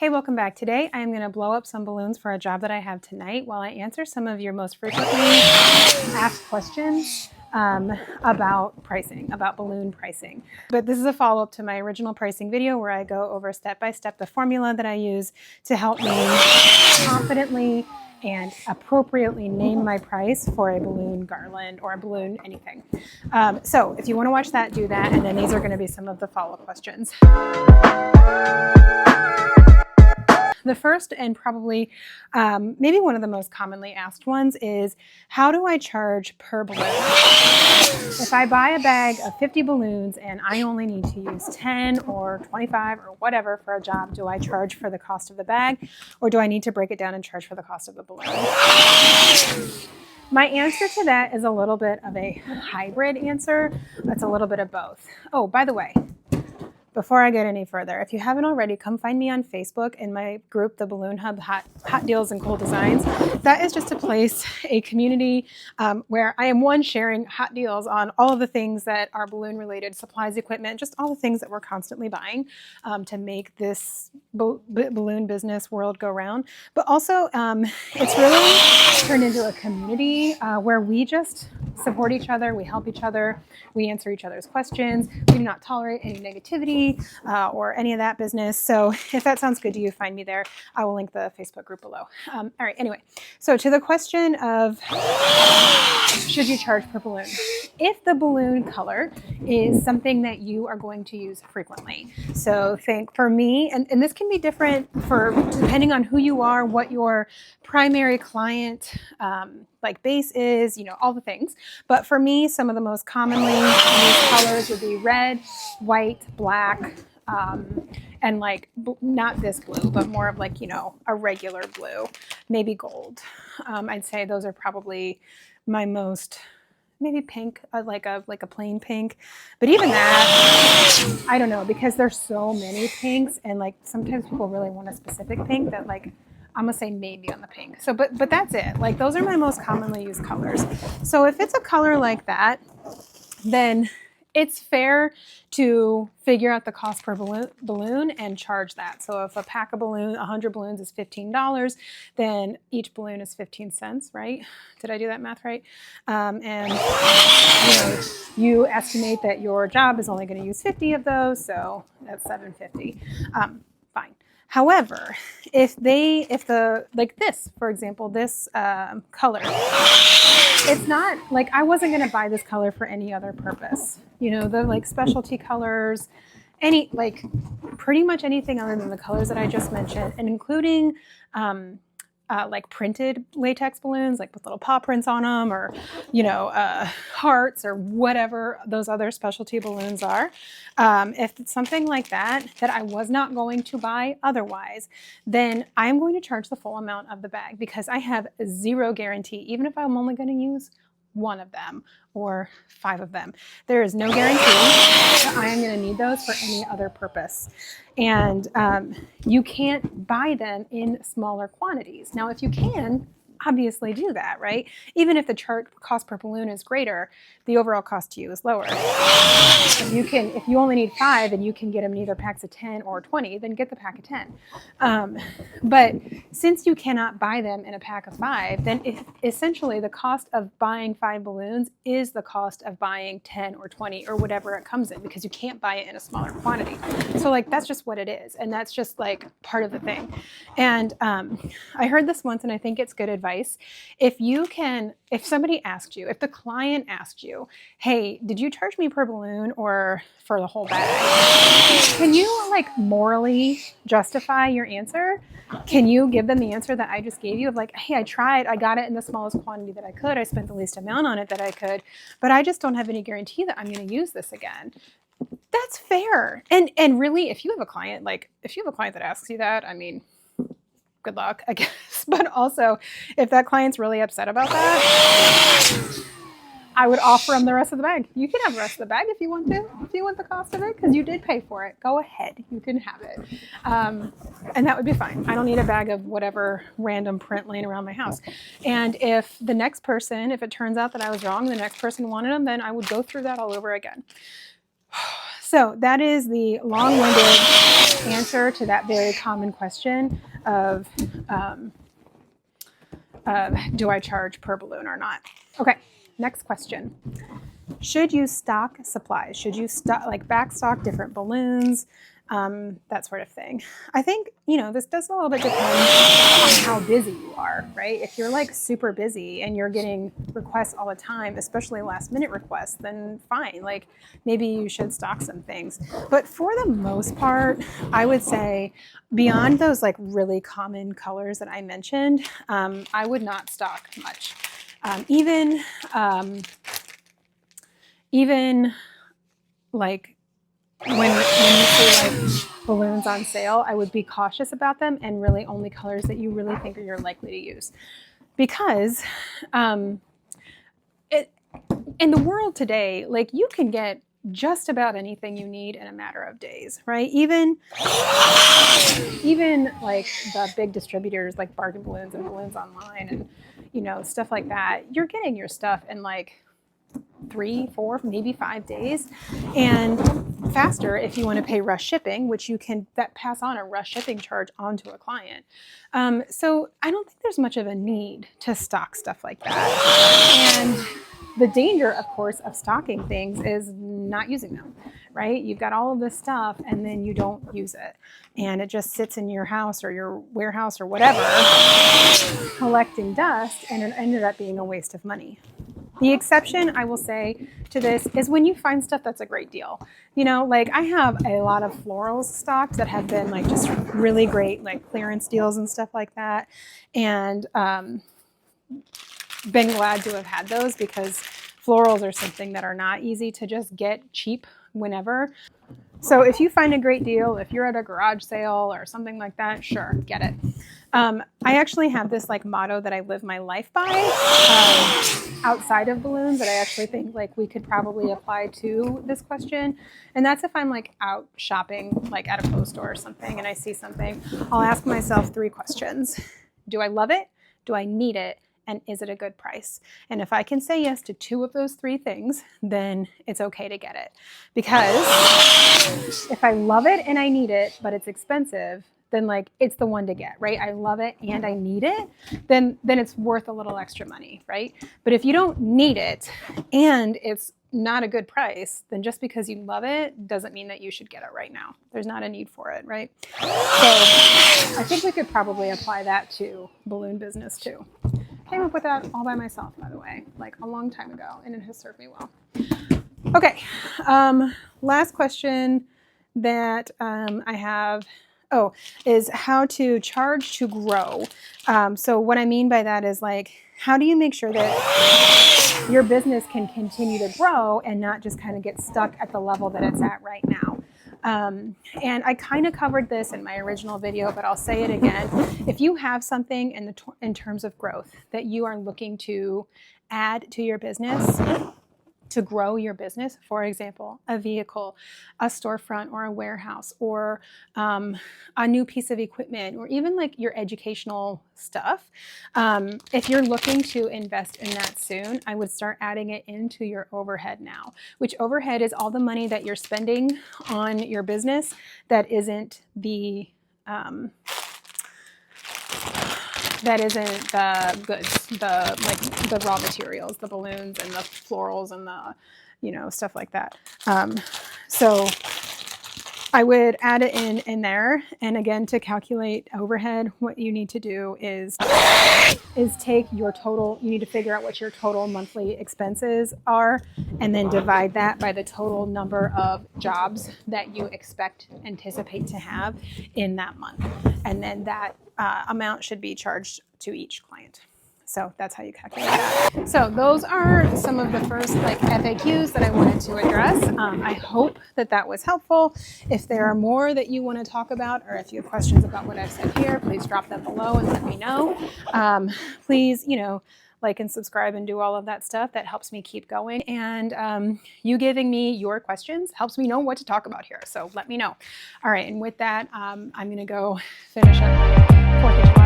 Hey, welcome back. Today I am going to blow up some balloons for a job that I have tonight while I answer some of your most frequently asked questions about pricing, about balloon pricing. But this is a follow-up to my original pricing video where I go over step-by-step the formula that I use to help me confidently and appropriately name my price for a balloon garland or a balloon anything. So if you want to watch that, do that. And then these are going to be some of the follow-up questions. The first and probably maybe one of the most commonly asked ones is, how do I charge per balloon? If I buy a bag of 50 balloons and I only need to use 10 or 25 or whatever for a job, do I charge for the cost of the bag, or do I need to break it down and charge for the cost of the balloon? My answer to that is a little bit of a hybrid answer. It's a little bit of both. Oh, by the way, before I get any further, if you haven't already, come find me on Facebook in my group, the Balloon Hub Hot Deals and Cool Designs. That is just a place, a community where I am sharing hot deals on all of the things that are balloon related, supplies, equipment, just all the things that we're constantly buying to make this balloon business world go round. But also it's really turned into a community where we just support each other, we help each other, we answer each other's questions, we do not tolerate any negativity or any of that business. So if that sounds good to you, find me there. I will link the Facebook group below. All right, anyway, so to the question of should you charge per balloon? If the balloon color is something that you are going to use frequently. So think for me, and this can be different for depending on who you are, what your primary client like base is, you know, all the things. But for me, some of the most commonly used colors would be red, white, black, and like not this blue, but more of like, you know, a regular blue, maybe gold. I'd say those are probably my most, maybe pink, like a plain pink. But even that, I don't know, because there's so many pinks, and like sometimes people really want a specific pink that like I'm gonna say maybe on the pink. So, but that's it. Like those are my most commonly used colors. So if it's a color like that, then it's fair to figure out the cost per balloon and charge that. So if a pack of 100 balloons is $15, then each balloon is 15 cents, right? Did I do that math right? And you estimate that your job is only going to use 50 of those, so that's $7.50. Fine. However, if like this, for example, this color, it's not like I wasn't going to buy this color for any other purpose. You know, the like specialty colors, like pretty much anything other than the colors that I just mentioned, and including like printed latex balloons, like with little paw prints on them, or, you know, hearts or whatever those other specialty balloons are. If it's something like that I was not going to buy otherwise, then I'm going to charge the full amount of the bag, because I have zero guarantee, even if I'm only going to use one of them or 5 of them. There is no guarantee that I am going to need those for any other purpose. And you can't buy them in smaller quantities. Now, if you can, obviously do that, right? Even if the cost per balloon is greater, the overall cost to you is lower. If you only need 5 and you can get them in either packs of 10 or 20, then get the pack of 10. But since you cannot buy them in a pack of 5, then essentially the cost of buying 5 balloons is the cost of buying 10 or 20 or whatever it comes in, because you can't buy it in a smaller quantity. So like that's just what it is, and that's just like part of the thing. And I heard this once, and I think it's good advice. If somebody asked you, if the client asked you, hey, did you charge me per balloon or for the whole bag? Can you like morally justify your answer? Can you give them the answer that I just gave you of like, hey, I tried, I got it in the smallest quantity that I could, I spent the least amount on it that I could, but I just don't have any guarantee that I'm going to use this again. That's fair. And really, if you have a client that asks you that, I mean, good luck, I guess. But also, if that client's really upset about that, I would offer them the rest of the bag. You can have the rest of the bag if you want to, if you want the cost of it, because you did pay for it. Go ahead, you can have it. And that would be fine. I don't need a bag of whatever random print laying around my house. And if the next person, if it turns out that I was wrong, the next person wanted them, then I would go through that all over again. So that is the long-winded answer to that very common question of do I charge per balloon or not? Okay, next question. Should you stock supplies? Should you back stock different balloons? That sort of thing. I think, this does a little bit depend on how busy you are, right? If you're like super busy and you're getting requests all the time, especially last minute requests, then fine. Like maybe you should stock some things. But for the most part, I would say beyond those like really common colors that I mentioned, I would not stock much. Even like when you see like balloons on sale, I would be cautious about them and really only colors that you really think you're likely to use. Because in the world today, like you can get just about anything you need in a matter of days, right? Even like the big distributors like Bargain Balloons and Balloons Online and stuff like that, you're getting your stuff in like 3, 4, maybe 5 days, and faster if you want to pay rush shipping, which you can pass on a rush shipping charge onto a client. So I don't think there's much of a need to stock stuff like that. And the danger, of course, of stocking things is not using them, right? You've got all of this stuff and then you don't use it. And it just sits in your house or your warehouse or whatever, collecting dust, and it ended up being a waste of money. The exception, I will say, to this is when you find stuff that's a great deal. Like I have a lot of florals stocked that have been like just really great, like clearance deals and stuff like that. And been glad to have had those because florals are something that are not easy to just get cheap whenever. So if you find a great deal, if you're at a garage sale or something like that, sure, get it. I actually have this like motto that I live my life by outside of balloons that I actually think like we could probably apply to this question. And that's if I'm like out shopping, like at a clothes store or something, and I see something, I'll ask myself 3 questions. Do I love it? Do I need it? And is it a good price? And if I can say yes to 2 of those 3 things, then it's okay to get it. Because if I love it and I need it, but it's expensive, then like it's the one to get, right? I love it and I need it, then it's worth a little extra money, right? But if you don't need it and it's not a good price, then just because you love it doesn't mean that you should get it right now. There's not a need for it, right? So I think we could probably apply that to balloon business too. Came up with that all by myself, by the way, like a long time ago, and it has served me well. Okay, last question that I have is how to charge to grow. So what I mean by that is like, how do you make sure that your business can continue to grow and not just kind of get stuck at the level that it's at right now? And I kind of covered this in my original video, but I'll say it again. If you have something in terms of growth that you are looking to add to your business, to grow your business, for example, a vehicle, a storefront or a warehouse, or a new piece of equipment, or even like your educational stuff. If you're looking to invest in that soon, I would start adding it into your overhead now, which overhead is all the money that you're spending on your business that isn't the goods, the raw materials, the balloons and the florals and the, stuff like that. So I would add it in there. And again, to calculate overhead, what you need to do is take your total, you need to figure out what your total monthly expenses are, and then divide that by the total number of jobs that you anticipate to have in that month. And then that amount should be charged to each client. So that's how you calculate that. So those are some of the first FAQs that I wanted to address. I hope that was helpful. If there are more that you want to talk about, or if you have questions about what I've said here, please drop them below and let me know. Please, like and subscribe and do all of that stuff. That helps me keep going. And you giving me your questions helps me know what to talk about here. So let me know. All right. And with that, I'm going to go finish up my 4th of July.